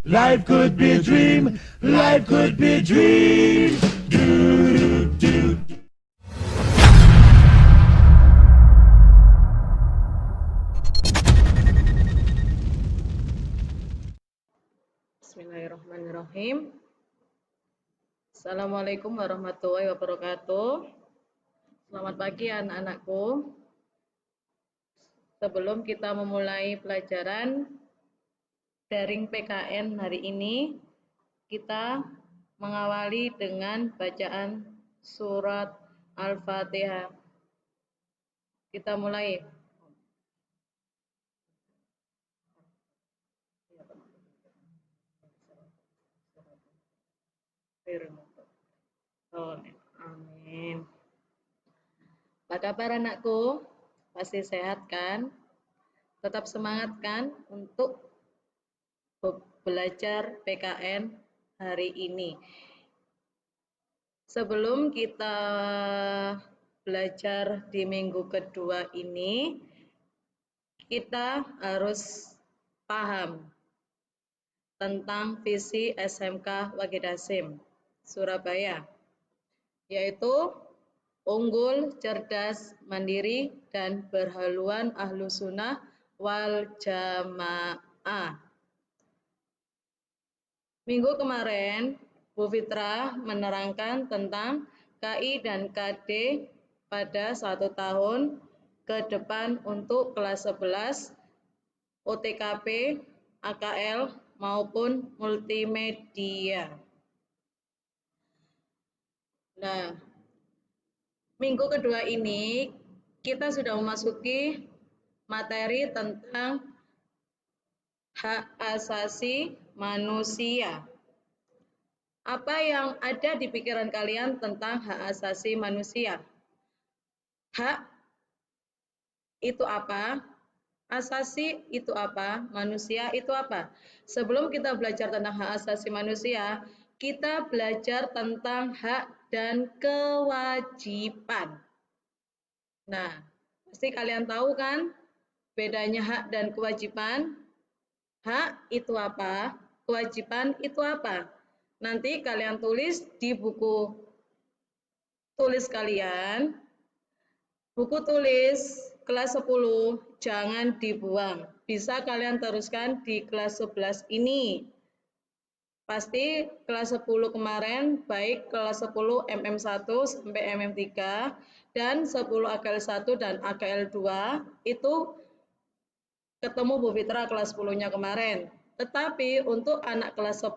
Life could be a dream. Life could be a dream. Do, do, do. Bismillahirrahmanirrahim. Assalamualaikum warahmatullahi wabarakatuh. Selamat pagi anak-anakku. Sebelum kita memulai pelajaran daring PKN hari ini, kita mengawali dengan bacaan surat Al-Fatihah. Kita mulai. Amin. Apa kabar anakku? Pasti sehat kan? Tetap semangat kan untuk belajar PKN hari ini. Sebelum kita belajar di minggu kedua ini, kita harus paham tentang visi SMK Wahid Hasyim Surabaya, yaitu unggul, cerdas, mandiri, dan berhaluan ahlu sunnah wal jamaah. Minggu kemarin, Bu Fitra menerangkan tentang KI dan KD pada 1 tahun ke depan untuk kelas 11, OTKP, AKL, maupun multimedia. Nah, minggu kedua ini kita sudah memasuki materi tentang hak asasi manusia. Apa yang ada di pikiran kalian tentang hak asasi manusia? Hak itu apa? Asasi itu apa? Manusia itu apa? Sebelum kita belajar tentang hak asasi manusia, kita belajar tentang hak dan kewajiban. Nah, pasti kalian tahu kan bedanya hak dan kewajiban? Hak itu apa? Kewajiban itu apa? Nanti kalian tulis di buku tulis kalian. Buku tulis kelas 10 jangan dibuang. Bisa kalian teruskan di kelas 11 ini. Pasti kelas 10 kemarin baik kelas 10 MM1 sampai MM3 dan 10 AKL 1 dan AKL 2 itu ketemu Bu Fitra kelas 10-nya kemarin. Tetapi untuk anak kelas 10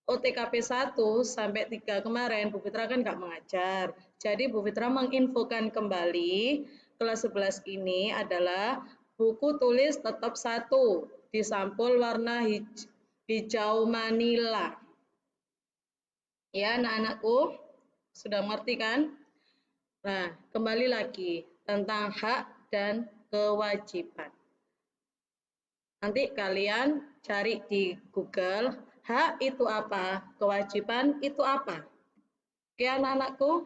OTKP 1 sampai 3 kemarin Bu Fitra kan nggak mengajar. Jadi Bu Fitra menginfokan kembali kelas 11 ini adalah buku tulis tetap 1 di sampul warna hijau Manila. Ya anak-anakku, sudah mengerti kan? Nah, kembali lagi tentang hak dan kewajiban. Nanti kalian cari di Google, hak itu apa, kewajiban itu apa. Oke anak-anakku?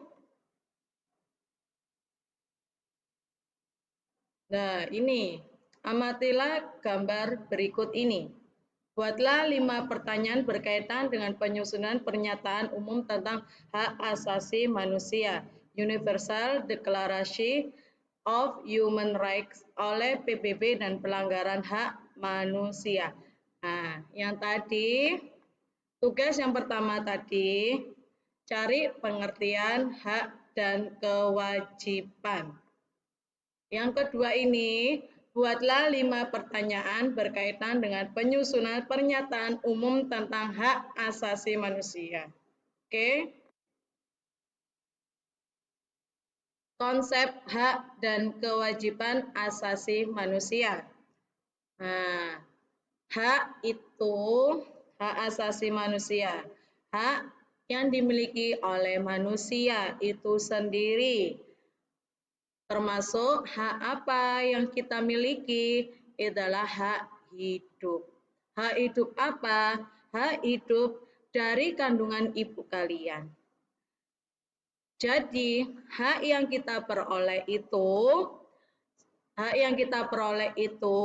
Nah ini, amatilah gambar berikut ini. Buatlah 5 pertanyaan berkaitan dengan penyusunan pernyataan umum tentang hak asasi manusia, Universal Declaration of Human Rights oleh PBB dan pelanggaran hak manusia. Nah, yang tadi, tugas yang pertama tadi, cari pengertian hak dan kewajiban. Yang kedua ini, buatlah 5 pertanyaan berkaitan dengan penyusunan pernyataan umum tentang hak asasi manusia. Oke? Konsep hak dan kewajiban asasi manusia. Nah, hak itu hak asasi manusia. Hak yang dimiliki oleh manusia itu sendiri. Termasuk hak apa yang kita miliki adalah hak hidup. Hak hidup apa? Hak hidup dari kandungan ibu kalian. Jadi, hak yang kita peroleh itu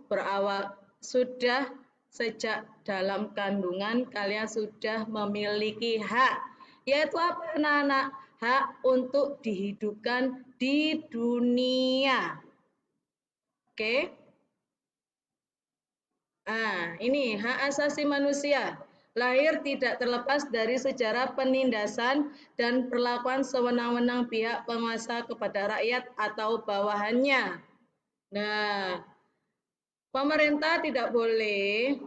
berawal sudah sejak dalam kandungan kalian sudah memiliki hak. Yaitu apa anak-anak? Hak untuk dihidupkan di dunia. Oke? Ini hak asasi manusia. Lahir tidak terlepas dari sejarah penindasan dan perlakuan sewenang-wenang pihak penguasa kepada rakyat atau bawahannya. Nah, pemerintah tidak boleh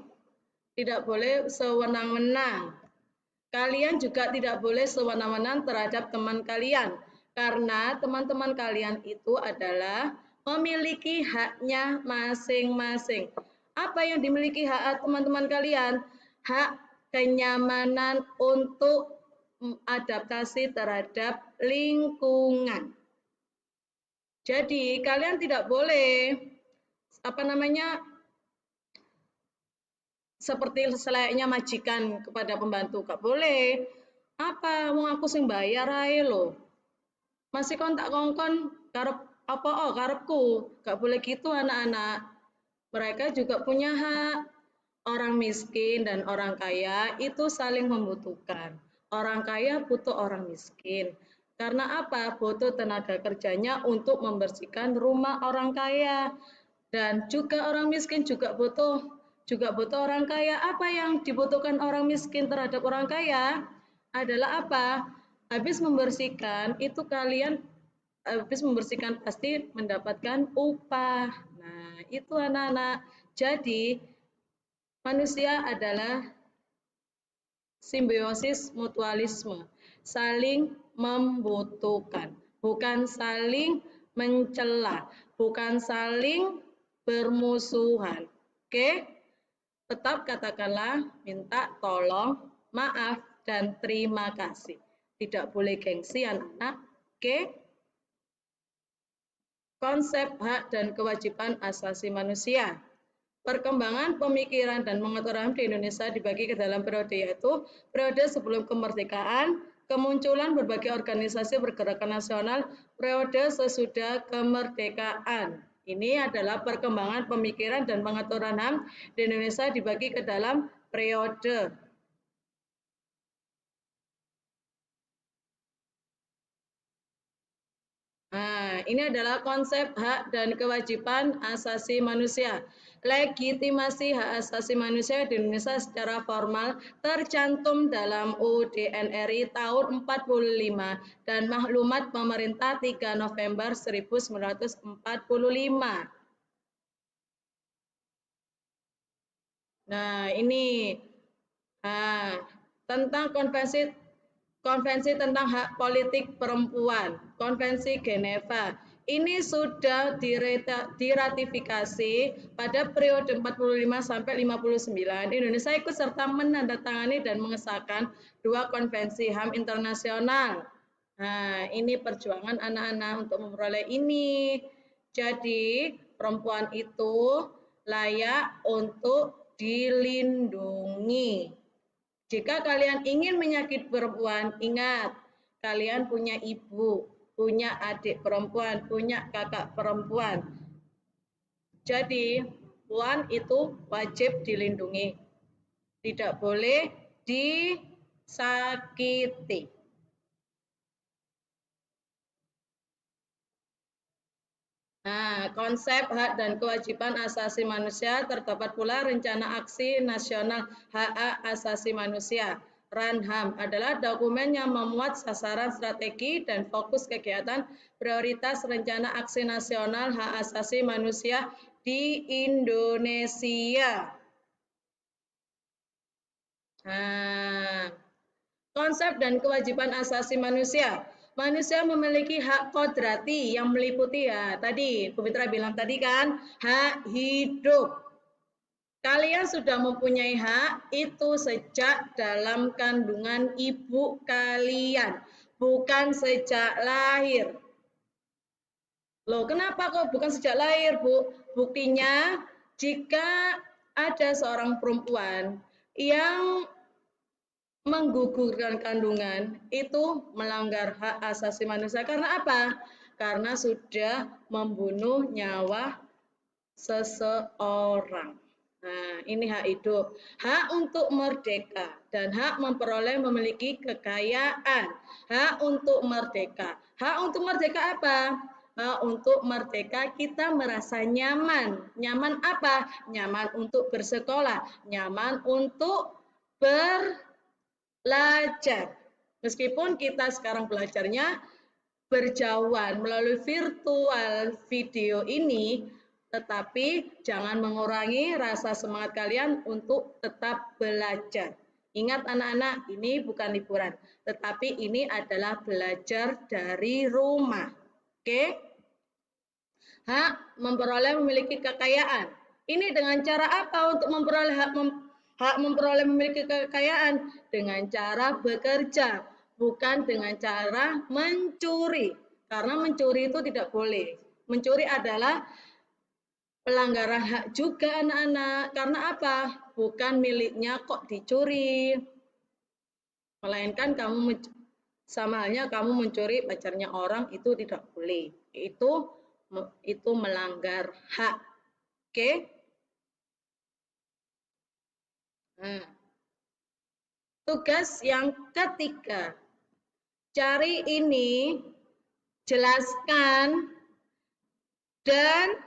sewenang-wenang. Kalian juga tidak boleh sewenang-wenang terhadap teman kalian, karena teman-teman kalian itu adalah memiliki haknya masing-masing. Apa yang dimiliki hak teman-teman kalian? Hak kenyamanan untuk adaptasi terhadap lingkungan. Jadi kalian tidak boleh seperti selayaknya majikan kepada pembantu, gak boleh. Apa wong aku sing bayar ae lho. Masih kontak kongkon karepku. Gak boleh gitu anak-anak. Mereka juga punya hak. Orang miskin dan orang kaya itu saling membutuhkan. Orang kaya butuh orang miskin. Karena apa? Butuh tenaga kerjanya untuk membersihkan rumah orang kaya. Dan juga orang miskin juga butuh orang kaya. Apa yang dibutuhkan orang miskin terhadap orang kaya adalah apa? Habis membersihkan itu pasti mendapatkan upah. Nah, itu anak-anak. Jadi manusia adalah simbiosis mutualisme, saling membutuhkan, bukan saling mencela, bukan saling bermusuhan. Oke? Tetap katakanlah minta tolong, maaf, dan terima kasih. Tidak boleh gengsi anak-anak. Oke? Konsep hak dan kewajiban asasi manusia. Perkembangan pemikiran dan pengaturan di Indonesia dibagi ke dalam periode, yaitu periode sebelum kemerdekaan, kemunculan berbagai organisasi pergerakan nasional, periode sesudah kemerdekaan. Ini adalah perkembangan pemikiran dan pengaturan HAM di Indonesia dibagi ke dalam periode. Ini adalah konsep hak dan kewajiban asasi manusia. Legitimasi hak asasi manusia di Indonesia secara formal tercantum dalam UUD NRI tahun 45 dan Maklumat Pemerintah 3 November 1945. Nah, ini tentang Konvensi tentang Hak Politik Perempuan, Konvensi Geneva. Ini sudah diratifikasi pada periode 45 sampai 59. Indonesia ikut serta menandatangani dan mengesahkan 2 konvensi HAM internasional. Nah, ini perjuangan anak-anak untuk memperoleh ini. Jadi, perempuan itu layak untuk dilindungi. Jika kalian ingin menyakiti perempuan, ingat, kalian punya ibu, punya adik perempuan, punya kakak perempuan. Jadi, perempuan itu wajib dilindungi. Tidak boleh disakiti. Konsep hak dan kewajiban asasi manusia terdapat pula Rencana Aksi Nasional Hak Asasi Manusia. RANHAM adalah dokumen yang memuat sasaran strategi dan fokus kegiatan prioritas Rencana Aksi Nasional Hak Asasi Manusia di Indonesia. Konsep dan kewajiban asasi manusia. Manusia memiliki hak kodrati yang meliputi tadi Bu Mitra bilang tadi kan, hak hidup. Kalian sudah mempunyai hak itu sejak dalam kandungan ibu kalian, bukan sejak lahir. Loh, kenapa kok bukan sejak lahir, Bu? Buktinya jika ada seorang perempuan yang menggugurkan kandungan itu melanggar hak asasi manusia. Karena apa? Karena sudah membunuh nyawa seseorang. Nah, ini hak hidup, hak untuk merdeka, dan hak memperoleh memiliki kekayaan. Hak untuk merdeka. Hak untuk merdeka apa? Hak untuk merdeka kita merasa nyaman. Nyaman apa? Nyaman untuk bersekolah, nyaman untuk belajar. Meskipun kita sekarang belajarnya berjauhan melalui virtual video ini, tetapi jangan mengurangi rasa semangat kalian untuk tetap belajar. Ingat anak-anak, ini bukan liburan, tetapi ini adalah belajar dari rumah. Oke? Hak memperoleh memiliki kekayaan. Ini dengan cara apa untuk memperoleh hak memperoleh memiliki kekayaan? Dengan cara bekerja, bukan dengan cara mencuri. Karena mencuri itu tidak boleh. Mencuri adalah pelanggaran hak juga anak-anak. Karena apa? Bukan miliknya kok dicuri. Melainkan sama halnya kamu mencuri pacarnya orang itu tidak boleh. Itu melanggar hak. Oke? Nah, tugas yang ketiga. Cari ini, jelaskan, dan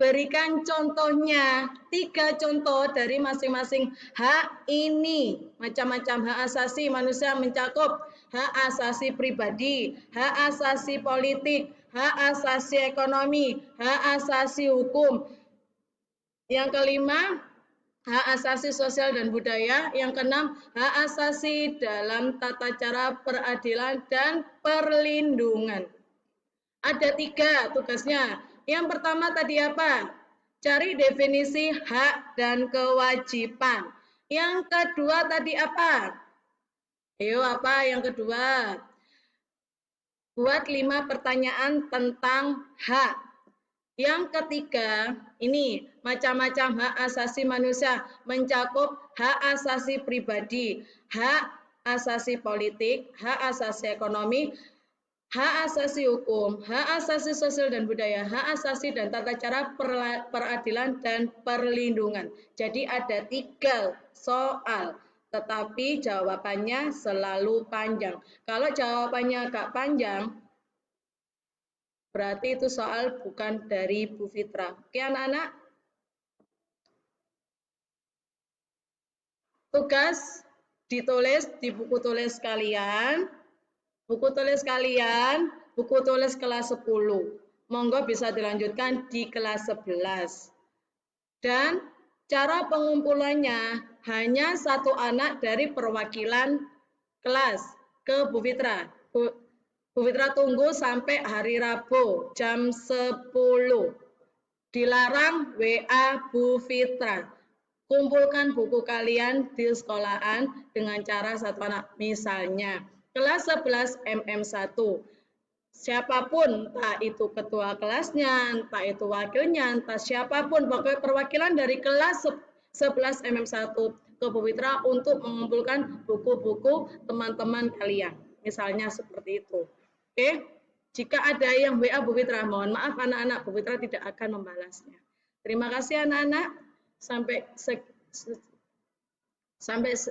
berikan contohnya. 3 contoh dari masing-masing hak ini. Macam-macam hak asasi manusia mencakup hak asasi pribadi, hak asasi politik, hak asasi ekonomi, hak asasi hukum. Yang kelima, hak asasi sosial dan budaya. Yang keenam, hak asasi dalam tata cara peradilan dan perlindungan. Ada 3 tugasnya. Yang pertama tadi apa? Cari definisi hak dan kewajiban. Yang kedua tadi apa? Ayo apa yang kedua? Buat 5 pertanyaan tentang hak. Yang ketiga, ini macam-macam hak asasi manusia mencakup hak asasi pribadi, hak asasi politik, hak asasi ekonomi, hak asasi hukum, hak asasi sosial dan budaya, hak asasi dan tata cara peradilan dan perlindungan. Jadi ada 3 soal, tetapi jawabannya selalu panjang. Kalau jawabannya agak panjang, berarti itu soal bukan dari Bu Fitra. Oke anak-anak, tugas ditulis di buku tulis kalian. Buku tulis kalian, buku tulis kelas 10. Monggo bisa dilanjutkan di kelas 11. Dan cara pengumpulannya hanya 1 anak dari perwakilan kelas ke Bu Fitra. Bu Fitra tunggu sampai hari Rabu jam 10. Dilarang WA Bu Fitra. Kumpulkan buku kalian di sekolahan dengan cara 1 anak. Misalnya, kelas 11 MM1. Siapapun, entah itu ketua kelasnya, entah itu wakilnya, entah siapapun, pokoknya perwakilan dari kelas 11 MM1 ke Bu Fitra untuk mengumpulkan buku-buku teman-teman kalian. Misalnya seperti itu. Oke? Jika ada yang WA Bu Fitra, mohon maaf anak-anak, Bu Fitra tidak akan membalasnya. Terima kasih anak-anak.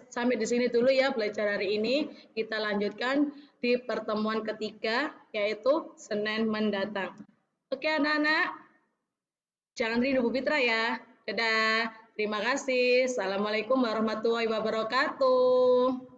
Sampai di sini dulu ya belajar hari ini. Kita lanjutkan di pertemuan ketiga, yaitu Senin mendatang. Oke anak-anak, jangan rindu Bu Fitra ya. Dadah. Terima kasih. Assalamualaikum warahmatullahi wabarakatuh.